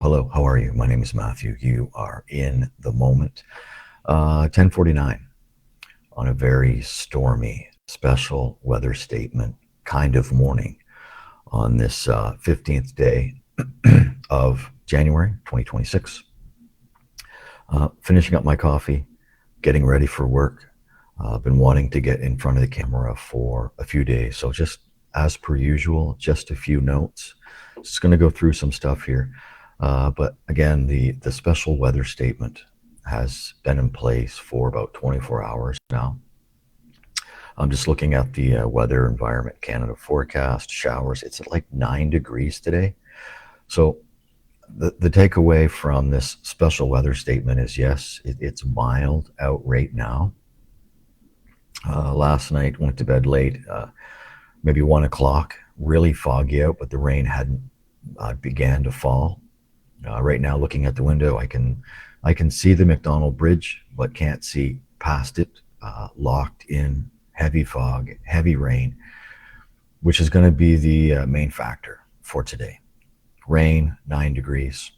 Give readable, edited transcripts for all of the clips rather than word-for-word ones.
Hello, how are you? My name is Matthew. You are in the moment. 10:49 on a very stormy, special weather statement kind of morning on this 15th day of January 2026. Finishing up my coffee, getting ready for work. I've been wanting to get in front of the camera for a few days. So just as per usual, just a few notes. Just going to go through some stuff here. But again, the special weather statement has been in place for about 24 hours now. I'm just looking at the Weather Environment Canada forecast, showers. It's at like 9 degrees today. So the takeaway from this special weather statement is yes, it's mild out right now. Last night, went to bed late, maybe 1 o'clock, really foggy out, but the rain hadn't began to fall. Right now, looking at the window, I can see the McDonald Bridge, but can't see past it. Locked in heavy fog, heavy rain, which is going to be the main factor for today. Rain, 9 degrees.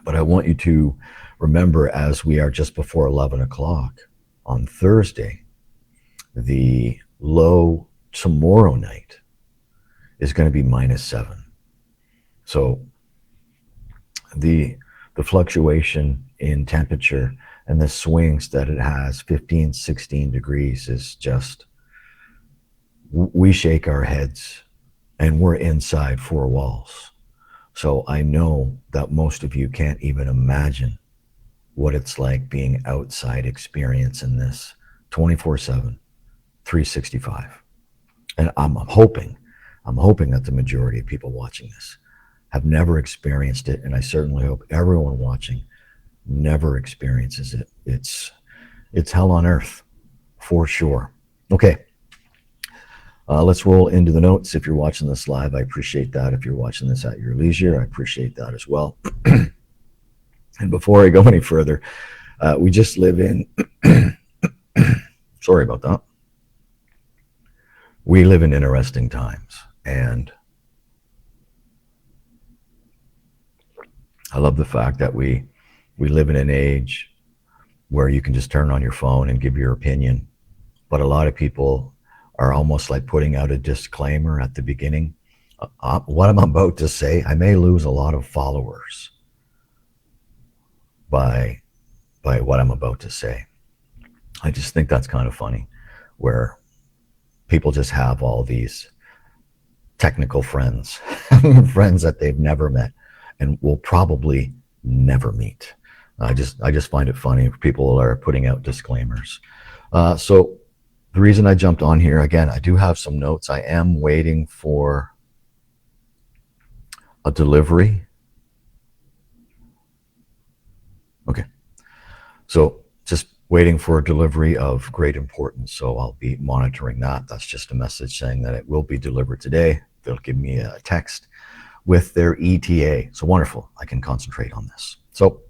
But I want you to remember, as we are just before 11 o'clock on Thursday, the low tomorrow night is going to be -7. So the fluctuation in temperature and the swings that it has, 15, 16 degrees, is just, we shake our heads and we're inside four walls. So I know that most of you can't even imagine what it's like being outside experiencing this 24/7, 365. And I'm hoping that the majority of people watching this have never experienced it, and I certainly hope everyone watching never experiences it. It's hell on earth, for sure. Okay, let's roll into the notes. If you're watching this live, I appreciate that. If you're watching this at your leisure, I appreciate that as well. And before I go any further, we just live in, sorry about that. We live in interesting times, and I love the fact that we live in an age where you can just turn on your phone and give your opinion. But a lot of people are almost like putting out a disclaimer at the beginning. What I'm about to say, I may lose a lot of followers by what I'm about to say. I just think that's kind of funny, where people just have all these technical friends, friends that they've never met and will probably never meet. I just find it funny if people are putting out disclaimers. So the reason I jumped on here, again, I do have some notes. I am waiting for a delivery. Okay. So just waiting for a delivery of great importance. So I'll be monitoring that. That's just a message saying that it will be delivered today. They'll give me a text with their ETA. So wonderful. I can concentrate on this. So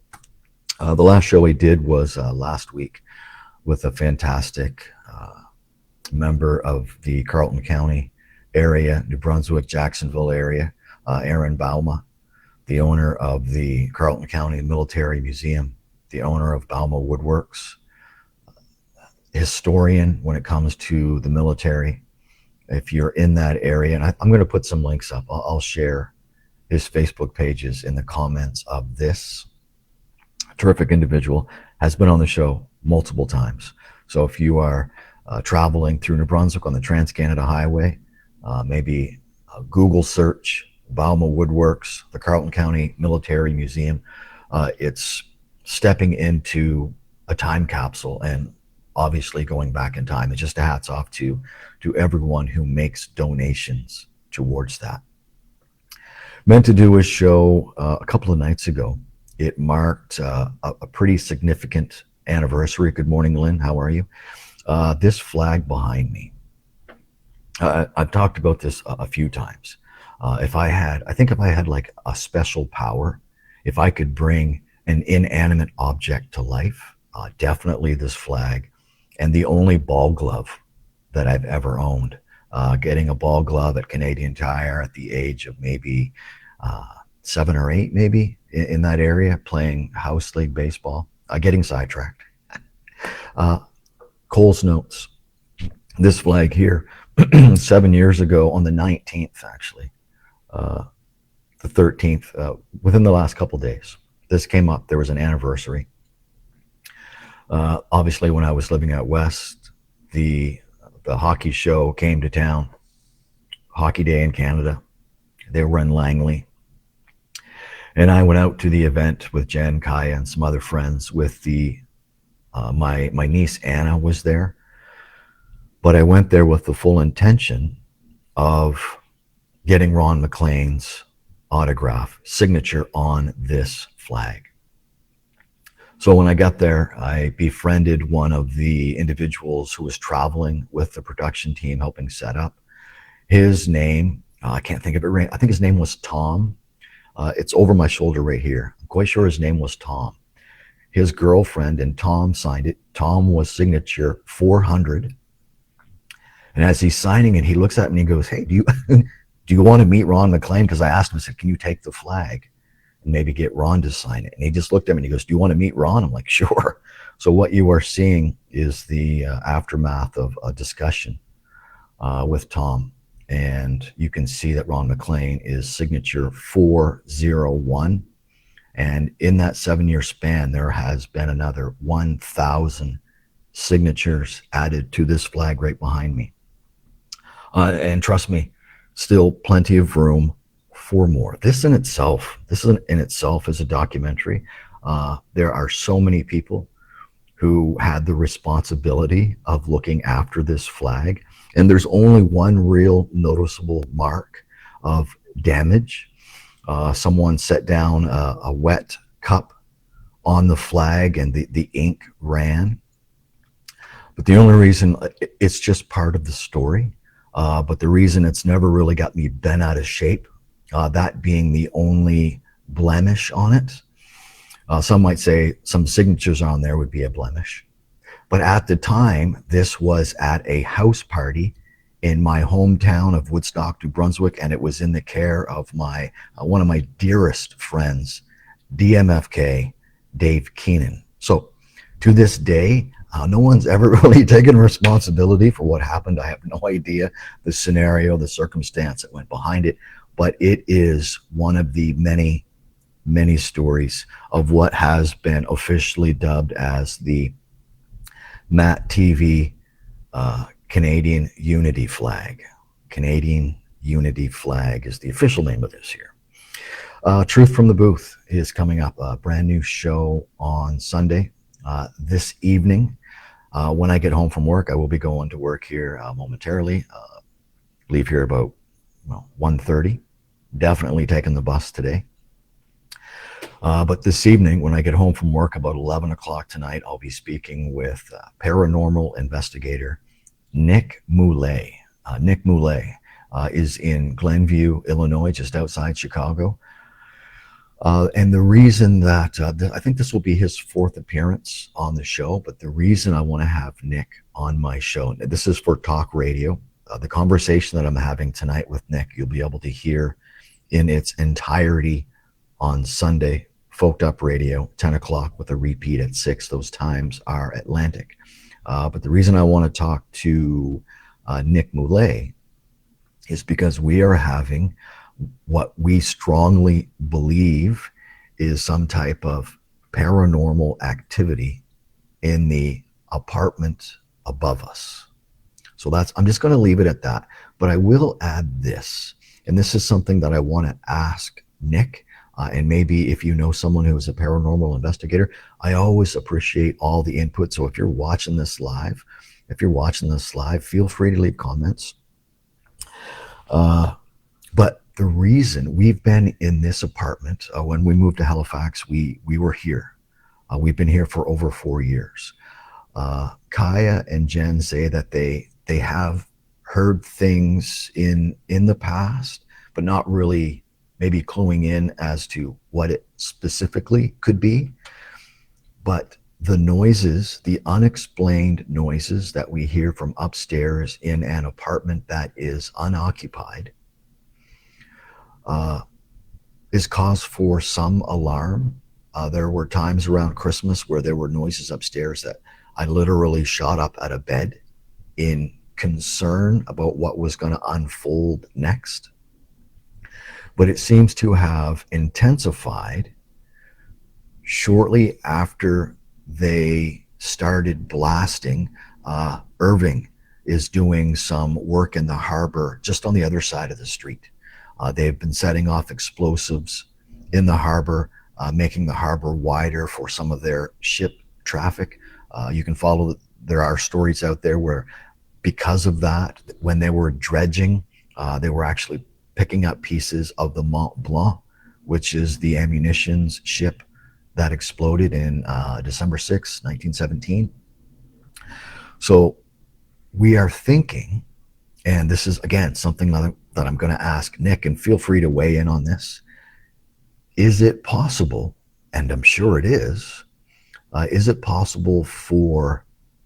the last show I did was last week with a fantastic member of the Carleton County area, New Brunswick, Jacksonville area, Aaron Bauma, the owner of the Carleton County Military Museum, the owner of Bauma Woodworks, historian when it comes to the military. If you're in that area, and I'm going to put some links up, I'll share his Facebook pages in the comments of this. Terrific individual, has been on the show multiple times. So if you are traveling through New Brunswick on the Trans-Canada Highway, maybe Google search Bauma Woodworks, the Carleton County Military Museum. It's stepping into a time capsule and obviously going back in time. It's just a hats off to everyone who makes donations towards that. Meant to do a show a couple of nights ago. It marked a pretty significant anniversary. Good morning, Lynn. How are you? This flag behind me. I've talked about this a few times. I think if I had like a special power, if I could bring an inanimate object to life, definitely this flag, and the only ball glove that I've ever owned. Getting a ball glove at Canadian Tire at the age of maybe 7 or 8, maybe, in that area playing house league baseball. Getting sidetracked. Uh, Cole's notes. This flag here, 7 years ago on the 19th, actually, uh, the 13th, within the last couple days, this came up. There was an anniversary. Obviously, when I was living out west, the hockey show came to town. Hockey Day in Canada. They were in Langley, and I went out to the event with Jen, Kaya, and some other friends. With my niece Anna was there, but I went there with the full intention of getting Ron McLean's autograph signature on this flag. So when I got there, I befriended one of the individuals who was traveling with the production team helping set up. His name, I can't think of it right. I think his name was Tom. It's over my shoulder right here. I'm quite sure his name was Tom. His girlfriend and Tom signed it. Tom was signature 400. And as he's signing it, he looks at me and he goes, "Hey, do you want to meet Ron McLean?" Because I asked him, I said, "Can you take the flag and maybe get Ron to sign it?" And he just looked at me and he goes, "Do you want to meet Ron?" I'm like, "Sure." So what you are seeing is the aftermath of a discussion with Tom. And you can see that Ron McLean is signature 401. And in that 7 year span, there has been another 1,000 signatures added to this flag right behind me. And trust me, still plenty of room for more. This in itself is a documentary. There are so many people who had the responsibility of looking after this flag. And there's only one real noticeable mark of damage. Someone set down a wet cup on the flag and the ink ran. But the only reason, it's just part of the story. But the reason it's never really got me bent out of shape, that being the only blemish on it. Some might say some signatures on there would be a blemish. But at the time, this was at a house party in my hometown of Woodstock, New Brunswick, and it was in the care of my one of my dearest friends, DMFK, Dave Keenan. So to this day, no one's ever really taken responsibility for what happened. I have no idea the scenario, the circumstance that went behind it, but it is one of the many, many stories of what has been officially dubbed as the Matt TV Canadian Unity Flag. Canadian Unity Flag is the official name of this here. Truth from the Booth is coming up, a brand new show on Sunday. This evening, when I get home from work, I will be going to work here momentarily. Leave here about 1:30. Definitely taking the bus today. But this evening, when I get home from work about 11 o'clock tonight, I'll be speaking with paranormal investigator Nick Moulet. Nick Moulet is in Glenview, Illinois, just outside Chicago. And the reason that I think this will be his fourth appearance on the show, but the reason I want to have Nick on my show, this is for talk radio. The conversation that I'm having tonight with Nick, you'll be able to hear in its entirety on Sunday, Folked Up Radio, 10 o'clock with a repeat at 6. Those times are Atlantic. But the reason I want to talk to Nick Moulet is because we are having what we strongly believe is some type of paranormal activity in the apartment above us. So I'm just going to leave it at that. But I will add this, and this is something that I want to ask Nick. And maybe if you know someone who is a paranormal investigator, I always appreciate all the input. So if you're watching this live, feel free to leave comments. But the reason we've been in this apartment, when we moved to Halifax, we were here. We've been here for over 4 years. Kaya and Jen say that they have heard things in the past, but not really maybe cluing in as to what it specifically could be. But the noises, the unexplained noises that we hear from upstairs in an apartment that is unoccupied, is cause for some alarm. There were times around Christmas where there were noises upstairs that I literally shot up out of bed in concern about what was going to unfold next. But it seems to have intensified shortly after they started blasting. Irving is doing some work in the harbor just on the other side of the street. They've been setting off explosives in the harbor, making the harbor wider for some of their ship traffic. You can follow, there are stories out there where, because of that, when they were dredging, they were actually picking up pieces of the Mont Blanc, which is the ammunitions ship that exploded in December 6, 1917. So we are thinking, and this is again something that I'm going to ask Nick, and feel free to weigh in on this. Is it possible, and I'm sure it is it possible for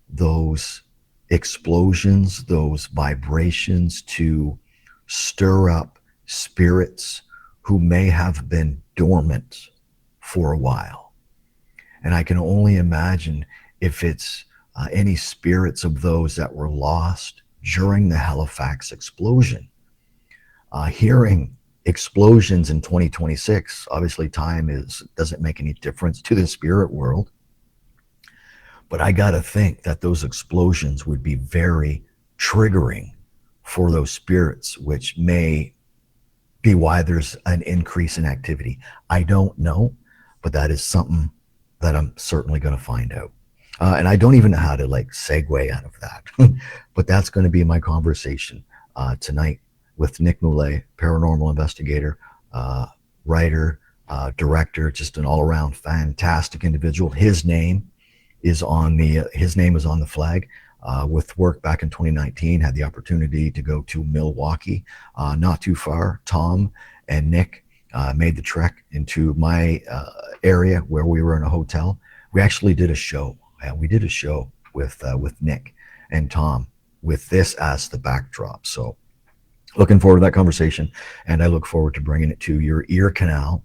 those explosions, those vibrations to stir up spirits who may have been dormant for a while? And I can only imagine if it's any spirits of those that were lost during the Halifax explosion. Hearing explosions in 2026, obviously time doesn't make any difference to the spirit world. But I got to think that those explosions would be very triggering for those spirits, which may be why there's an increase in activity. I don't know, but that is something that I'm certainly going to find out. And I don't even know how to like segue out of that, but that's going to be my conversation tonight with Nick Moulet, paranormal investigator, writer, director, just an all-around fantastic individual. His name is on the flag. With work back in 2019, had the opportunity to go to Milwaukee, not too far. Tom and Nick made the trek into my area where we were in a hotel. We actually did a show. We did a show with Nick and Tom with this as the backdrop. So looking forward to that conversation, and I look forward to bringing it to your ear canal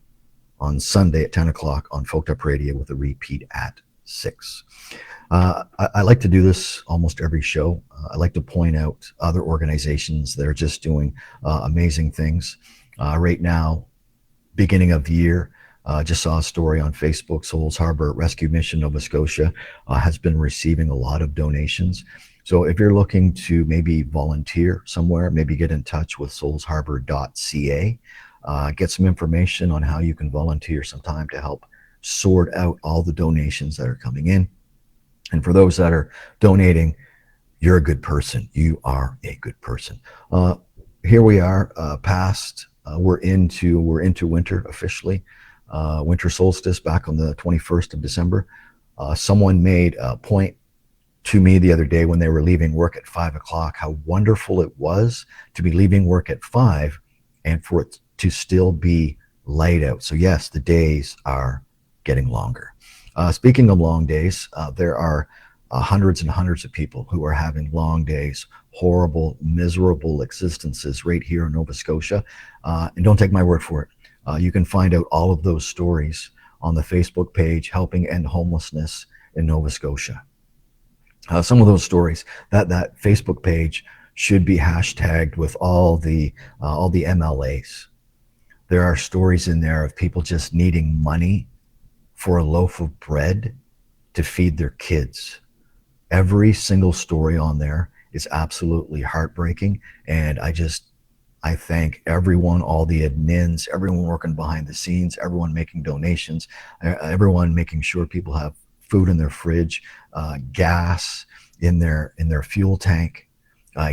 on Sunday at 10 o'clock on Folk Up Radio with a repeat at 6. I like to do this almost every show. I like to point out other organizations that are just doing amazing things. Right now, beginning of the year, just saw a story on Facebook. Souls Harbor Rescue Mission Nova Scotia has been receiving a lot of donations. So if you're looking to maybe volunteer somewhere, maybe get in touch with soulsharbor.ca, get some information on how you can volunteer some time to help sort out all the donations that are coming in. And for those that are donating, you're a good person. You are a good person. Here we are, we're into winter officially. Winter solstice back on the 21st of December. Someone made a point to me the other day when they were leaving work at 5 o'clock, how wonderful it was to be leaving work at 5 and for it to still be light out. So yes, the days are getting longer. Speaking of long days, there are hundreds and hundreds of people who are having long days, horrible, miserable existences right here in Nova Scotia. And don't take my word for it. You can find out all of those stories on the Facebook page, Helping End Homelessness in Nova Scotia. Some of those stories, that Facebook page should be hashtagged with all the MLAs. There are stories in there of people just needing money for a loaf of bread to feed their kids. Every single story on there is absolutely heartbreaking, and I thank everyone, all the admins, everyone working behind the scenes, everyone making donations, everyone making sure people have food in their fridge, gas in their fuel tank,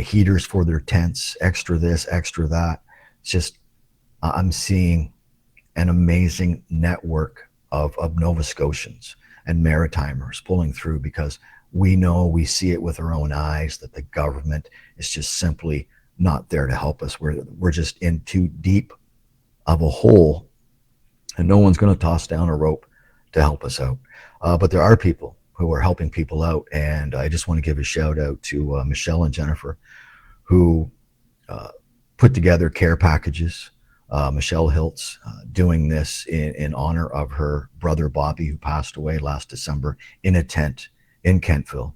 heaters for their tents, extra this, extra that. It's just, I'm seeing an amazing network of Nova Scotians and Maritimers pulling through, because we see it with our own eyes that the government is just simply not there to help us. We're just in too deep of a hole, and no one's going to toss down a rope to help us out. But there are people who are helping people out, and I just want to give a shout out to Michelle and Jennifer, who put together care packages Michelle Hiltz, doing this in honor of her brother Bobby, who passed away last December in a tent in Kentville.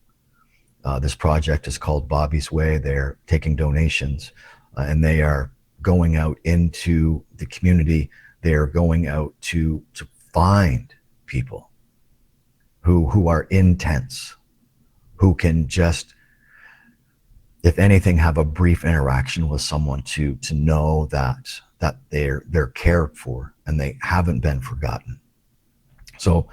This project is called Bobby's Way. They're taking donations, and they are going out into the community. They are going out to find people who are in tents, who can just, if anything, have a brief interaction with someone to know that they're cared for and they haven't been forgotten. So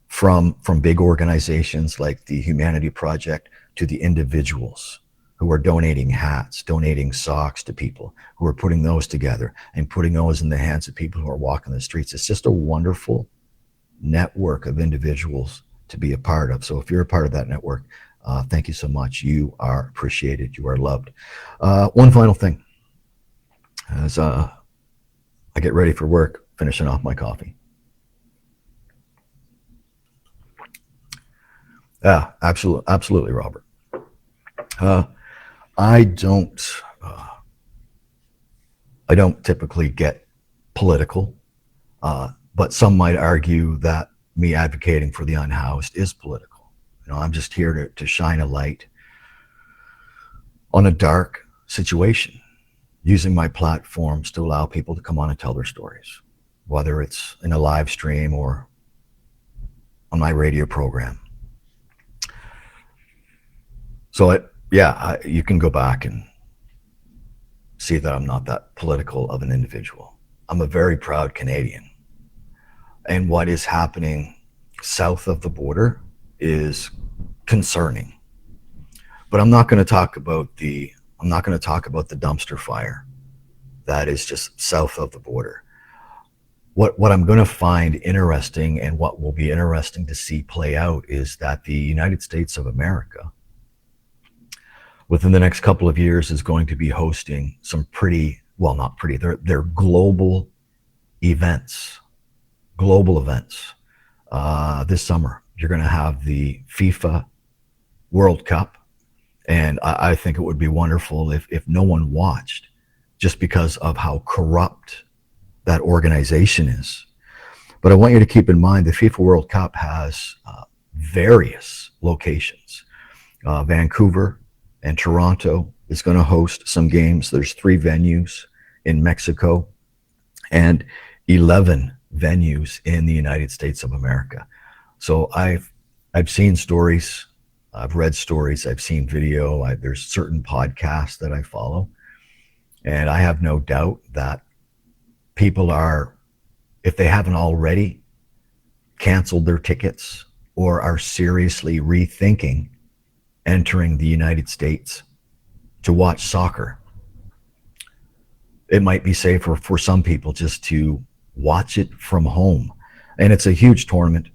from big organizations like the Humanity Project to the individuals who are donating hats, donating socks to people, who are putting those together and putting those in the hands of people who are walking the streets. It's just a wonderful network of individuals to be a part of. So if you're a part of that network, thank you so much. You are appreciated. You are loved. One final thing, as I get ready for work, finishing off my coffee. Yeah, absolutely, Robert. Uh, I don't, uh, I don't typically get political, but some might argue that me advocating for the unhoused is political. I'm just here to shine a light on a dark situation, using my platforms to allow people to come on and tell their stories, whether it's in a live stream or on my radio program. So you can go back and see that I'm not that political of an individual. I'm a very proud Canadian. And what is happening south of the border is concerning. But I'm not going to talk about the dumpster fire that is just south of the border. What I'm going to find interesting, and what will be interesting to see play out, is that the United States of America, within the next couple of years, is going to be hosting some pretty, well, not pretty, they're global events. This summer, you're going to have the FIFA World Cup. And I think it would be wonderful if no one watched, just because of how corrupt that organization is. But I want you to keep in mind the FIFA World Cup has various locations. Vancouver and Toronto is going to host some games. There's 3 venues in Mexico and 11 venues in the United States of America. So I've seen stories, I've read stories, I've seen video, there's certain podcasts that I follow, and I have no doubt that people are, if they haven't already, canceled their tickets or are seriously rethinking entering the United States to watch soccer. It might be safer for some people just to watch it from home. And it's a huge tournament.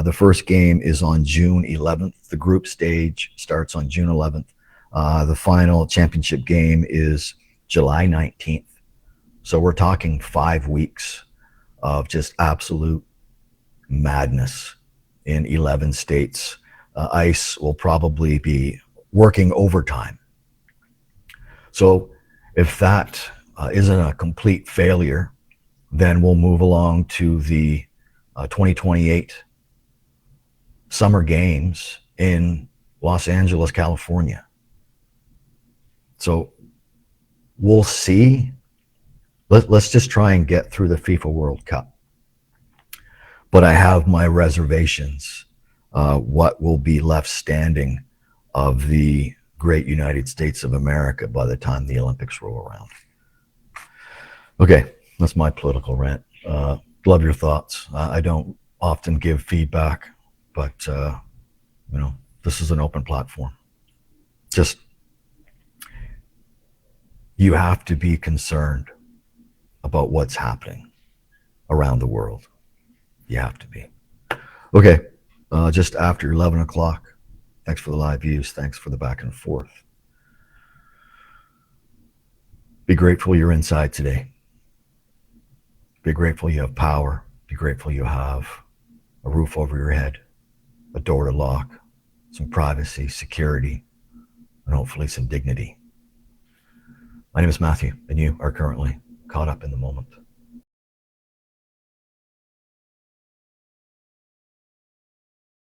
The first game is on June 11th. The group stage starts on June 11th. The final championship game is July 19th. So we're talking 5 weeks of just absolute madness in 11 states. ICE will probably be working overtime. So if that isn't a complete failure, then we'll move along to the 2028 Summer Games in Los Angeles, California. So we'll see. Let's just try and get through the FIFA World Cup. But I have my reservations what will be left standing of the great United States of America by the time the Olympics roll around. Okay, that's my political rant. Love your thoughts. I don't often give feedback, but this is an open platform. Just, you have to be concerned about what's happening around the world. You have to be. Okay, just after 11 o'clock. Thanks for the live views. Thanks for the back and forth. Be grateful you're inside today. Be grateful you have power. Be grateful you have a roof over your head, a door to lock, some privacy, security, and hopefully some dignity. My name is Matthew, and you are currently caught up in the moment.